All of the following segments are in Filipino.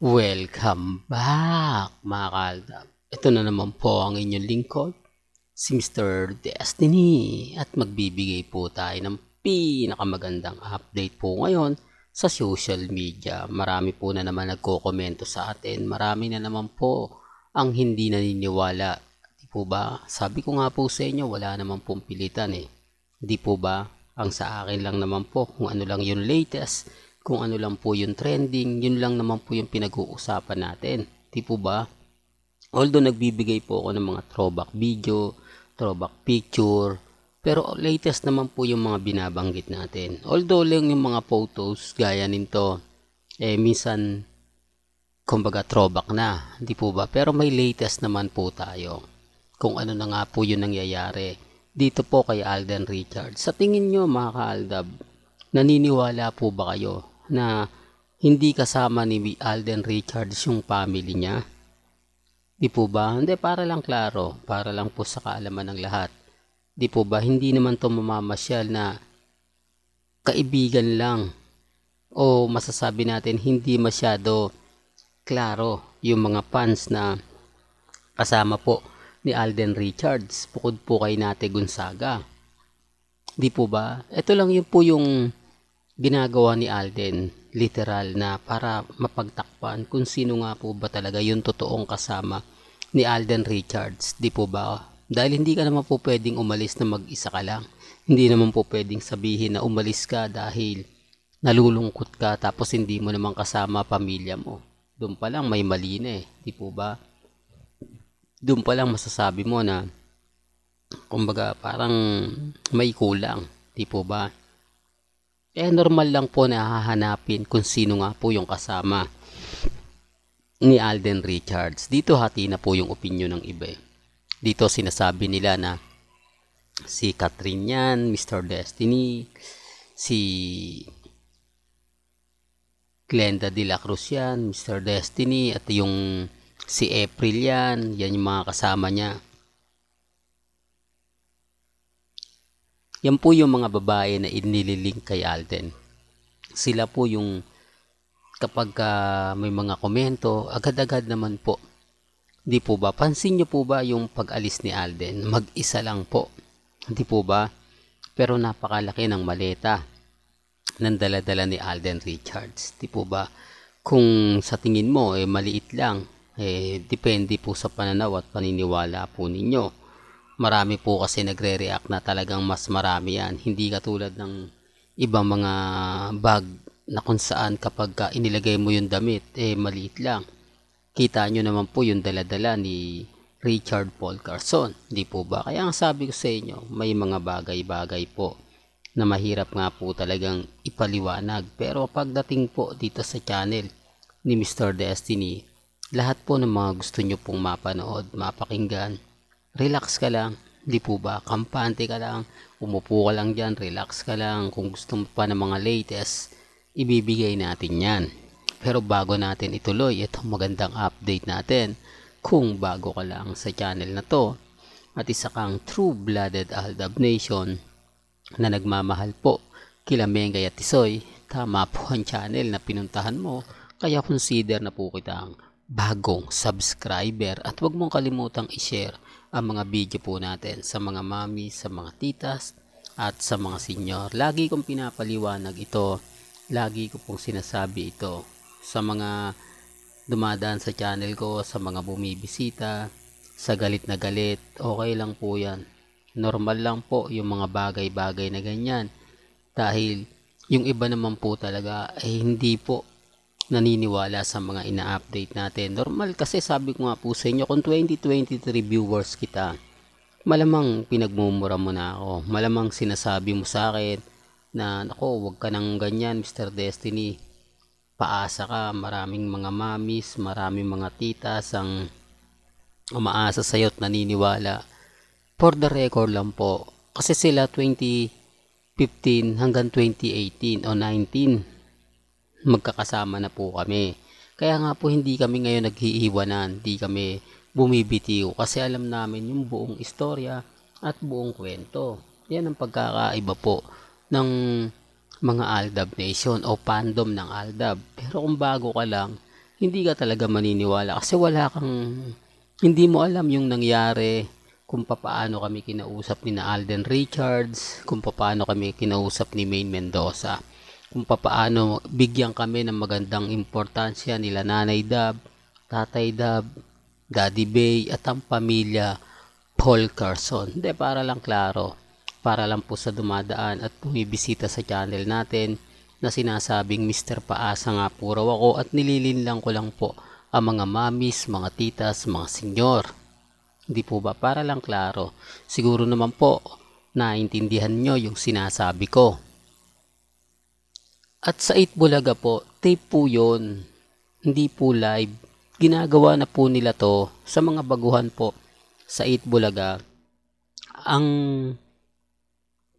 Welcome back mga kaaldab. Ito na naman po ang inyong lingkod, si Mr. Destiny, at magbibigay po tayo ng pinakamagandang update po ngayon sa social media. Marami po na naman nagko-komento sa atin, marami na naman po ang hindi naniniwala. Di po ba? Sabi ko nga po sa inyo, wala naman pong pilitan eh. Di po ba? Ang sa akin lang naman po kung ano lang yung latest, kung ano lang po yung trending, yun lang naman po yung pinag-uusapan natin. Di po ba? Although nagbibigay po ako ng mga throwback video, throwback picture, pero latest naman po yung mga binabanggit natin. Although lang yung mga photos gaya nito, minsan kumbaga throwback na, di po ba? Pero may latest naman po tayo. Kung ano na nga po yung nangyayari dito po kay Alden Richards. Sa tingin nyo mga kaaldab, naniniwala po ba kayo na hindi kasama ni Alden Richards yung family niya? Di po ba? Hindi, para lang klaro, para lang po sa kaalaman ng lahat. Di po ba? Hindi naman to mamamasyal na kaibigan lang, o masasabi natin hindi masyado klaro yung mga fans na kasama po ni Alden Richards bukod po kay Nate Gonzaga. Di po ba? Ito lang yun po yung ginagawa ni Alden, literal na para mapagtakpan kung sino nga po ba talaga yung totoong kasama ni Alden Richards. Di po ba? Dahil hindi ka naman po pwedeng umalis na mag-isa ka lang. Hindi naman po pwedeng sabihin na umalis ka dahil nalulungkot ka tapos hindi mo naman kasama pamilya mo. Doon pa lang may mali na eh. Di po ba? Doon pa lang masasabi mo na kumbaga parang may kulang. Di po ba? Normal lang po na hahanapin kung sino nga po yung kasama ni Alden Richards. Dito hati na po yung opinion ng iba. Dito sinasabi nila na si Catherine yan, Mr. Destiny, si Glenda de la Cruz yan, Mr. Destiny, at yung si April yan yung mga kasama niya. Yan po yung mga babae na inililink kay Alden. Sila po yung kapag may mga komento, agad-agad naman po. Di po ba? Pansin nyo po ba yung pag-alis ni Alden? Mag-isa lang po. Di po ba? Pero napakalaki ng maleta ng dala-dala ni Alden Richards. Di po ba? Kung sa tingin mo maliit lang, depende po sa pananaw at paniniwala po ninyo. Marami po kasi nagre-react na talagang mas marami yan. Hindi katulad ng ibang mga bag na kung saan kapag inilagay mo yung damit, maliit lang. Kita nyo naman po yung daladala ni Richard Paul Carson. Di po ba? Kaya ang sabi ko sa inyo, may mga bagay-bagay po na mahirap nga po talagang ipaliwanag. Pero pagdating po dito sa channel ni Mr. Destiny, lahat po ng mga gusto nyo pong mapanood, mapakinggan, relax ka lang, di po ba? Kampante ka lang, umupo ka lang dyan, relax ka lang. Kung gusto mo pa ng mga latest, ibibigay natin yan. Pero bago natin ituloy itong magandang update natin, kung bago ka lang sa channel na to, at isa kang true-blooded Aldab Nation na nagmamahal po kila Mengay at Tisoy, tama po ang channel na pinuntahan mo, kaya consider na po kitang bagong subscriber at huwag mong kalimutang i-share ang mga video po natin sa mga mami, sa mga titas at sa mga senior. Lagi kong pinapaliwanag ito, lagi ko pong sinasabi ito sa mga dumadaan sa channel ko, sa mga bumibisita, sa galit na galit, okay lang po yan. Normal lang po yung mga bagay-bagay na ganyan dahil yung iba naman po talaga hindi po naniniwala sa mga ina-update natin. Normal kasi sabi ko nga po sa inyo, kung 2023 viewers kita, malamang pinagmumura mo na ako. Malamang sinasabi mo sa akin na nako, wag ka nang ganyan Mr. Destiny. Paasa ka, maraming mga mamis, maraming mga titas ang umaasa sa iyo at naniniwala. For the record lang po, kasi sila 2015 hanggang 2018 o 19 magkakasama na po kami. Kaya nga po hindi kami ngayon naghiiwanan, hindi kami bumibitiw kasi alam namin yung buong istorya at buong kwento. Yan ang pagkakaiba po ng mga Aldab Nation o fandom ng Aldab. Pero kung bago ka lang, hindi ka talaga maniniwala kasi hindi mo alam yung nangyari, kung paano kami kinausap ni na Alden Richards, kung paano kami kinausap ni Maine Mendoza, kung paano bigyan kami ng magandang importansya nila Nanay Dab, Tatay Dab, Daddy Bay at ang pamilya Paul Carson. Hindi, para lang klaro, para lang po sa dumadaan at bumibisita sa channel natin na sinasabing Mr. Paasa nga po raw ako at nililinlang ko lang po ang mga mamis, mga titas, mga senyor. Hindi po ba? Para lang klaro. Siguro naman po naintindihan nyo yung sinasabi ko. At sa Itbulaga po, tape po yun. Hindi po live. Ginagawa na po nila to sa mga baguhan po sa Itbulaga. Ang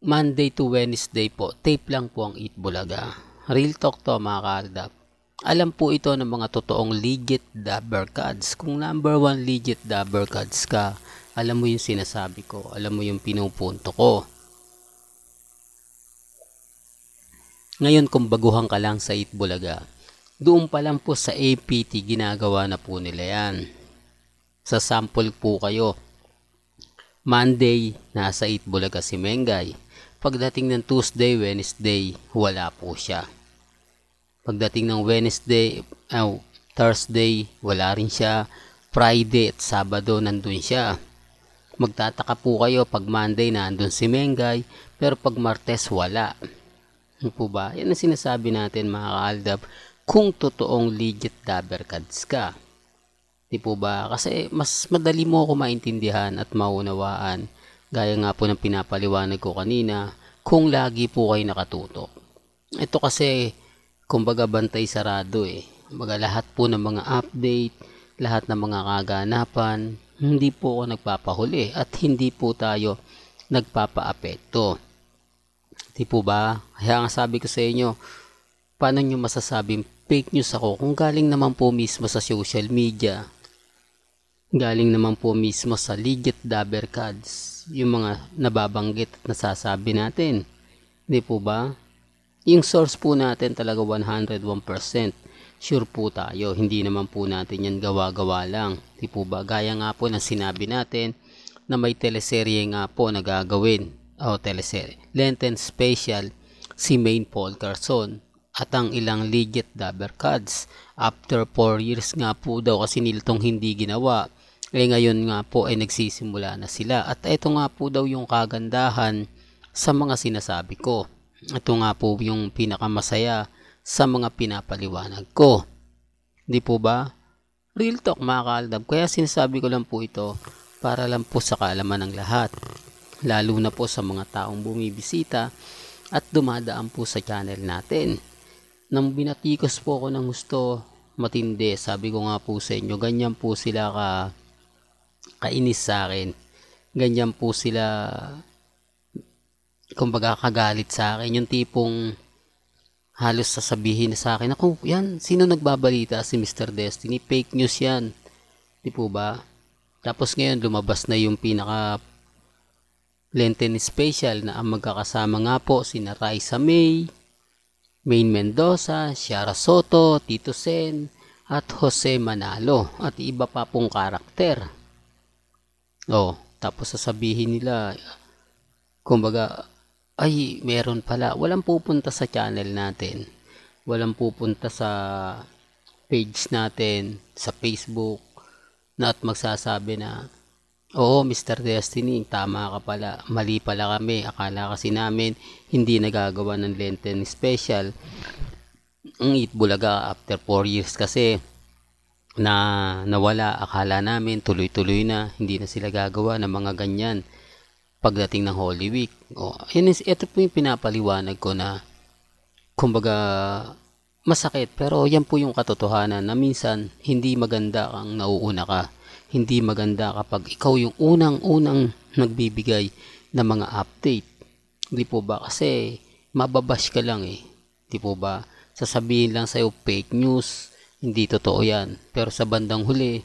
Monday to Wednesday po, tape lang po ang Itbulaga. Real talk to mga kaaldap. Alam po ito ng mga totoong legit dabber cards. Kung number 1 legit dabber cards ka, alam mo yung sinasabi ko, alam mo yung pinupunto ko. Ngayon kung baguhan ka lang sa Itbulaga, doon pa lang po sa APT ginagawa na po nila yan. Sa sample po kayo, Monday nasa Itbulaga si Mengay. Pagdating ng Tuesday, Wednesday, wala po siya. Pagdating ng Thursday, wala rin siya. Friday at Sabado, nandun siya. Magtataka po kayo pag Monday nandun si Mengay, pero pag Martes wala. Ano po ba? Yan ang sinasabi natin mga kaaldab, kung totoong legit dabber cards ka. Di po ba? Kasi mas madali mo ako maintindihan at maunawaan. Gaya nga po ng pinapaliwanag ko kanina, kung lagi po kayo nakatutok. Ito kasi, kumbaga bantay sarado eh. Kumbaga lahat po ng mga update, lahat ng mga kaganapan, hindi po ako nagpapahuli at hindi po tayo nagpapaapekto. Di po ba? Kaya nga sabi ko sa inyo, paano nyo masasabing fake news ako kung galing naman po mismo sa social media? Galing naman po mismo sa legit dabber cards, yung mga nababanggit at nasasabi natin. Di po ba? Yung source po natin talaga 101% sure po tayo. Hindi naman po natin yan gawa-gawa lang. Di po ba? Gaya nga po na sinabi natin na may teleserye nga po na gagawin. Teleserye. Lenten Special si Maine Paul Carson at ang ilang legit dabber cards. After 4 years nga po daw kasi niltong hindi ginawa. Ngayon nga po ay nagsisimula na sila. At ito nga po daw yung kagandahan sa mga sinasabi ko. Ito nga po yung pinakamasaya sa mga pinapaliwanag ko. Di po ba? Real talk mga kaaldab. Kaya sinasabi ko lang po ito para lang po sa kaalaman ng lahat. Lalo na po sa mga taong bumibisita at dumadaan po sa channel natin. Nang binatikos po ako ng gusto matindi, sabi ko nga po sa inyo, ganyan po sila kainis sa akin. Ganyan po sila kumbaga kagalit sa akin. Yung tipong halos sasabihin sa akin, ako, yan, sino nagbabalita? Si Mr. Destiny, fake news yan. Di po ba? Tapos ngayon lumabas na yung pinaka Lenten Special na ang magkakasama nga po sina Raisa May, Maine Mendoza, Ciara Soto, Tito Sen, at Jose Manalo at iba pa pong karakter. Tapos sasabihin nila, kumbaga, ay meron pala, walang pupunta sa channel natin, walang pupunta sa page natin sa Facebook na at magsasabi na, oo Mr. Destiny, tama ka pala, mali pala kami, akala kasi namin hindi nagagawa ng Lenten Special ang Itbulaga after 4 years kasi na nawala, akala namin tuloy-tuloy na, hindi na sila gagawa ng mga ganyan pagdating ng Holy Week. Ito po yung pinapaliwanag ko na kumbaga masakit, pero yan po yung katotohanan na minsan hindi maganda kang nauuna ka. Hindi maganda kapag ikaw yung unang-unang nagbibigay ng mga update. Di po ba? Kasi mababash ka lang eh. Di po ba? Sasabihin lang sa'yo fake news, hindi totoo yan. Pero sa bandang huli,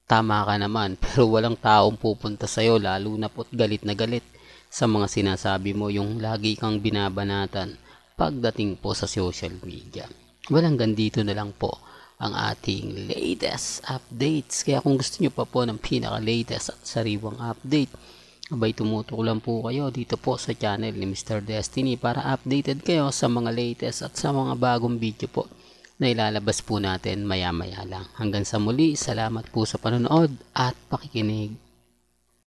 tama ka naman. Pero walang taong pupunta sa'yo, lalo na po't galit na galit sa mga sinasabi mo, yung lagi kang binabanatan pagdating po sa social media. Walang gandito na lang po ang ating latest updates. Kaya kung gusto nyo pa po ng pinaka-latest at sariwang update, abay tumutok lang po kayo dito po sa channel ni Mr. Destiny para updated kayo sa mga latest at sa mga bagong video po na ilalabas po natin maya maya lang. Hanggang sa muli, salamat po sa panonood at pakikinig.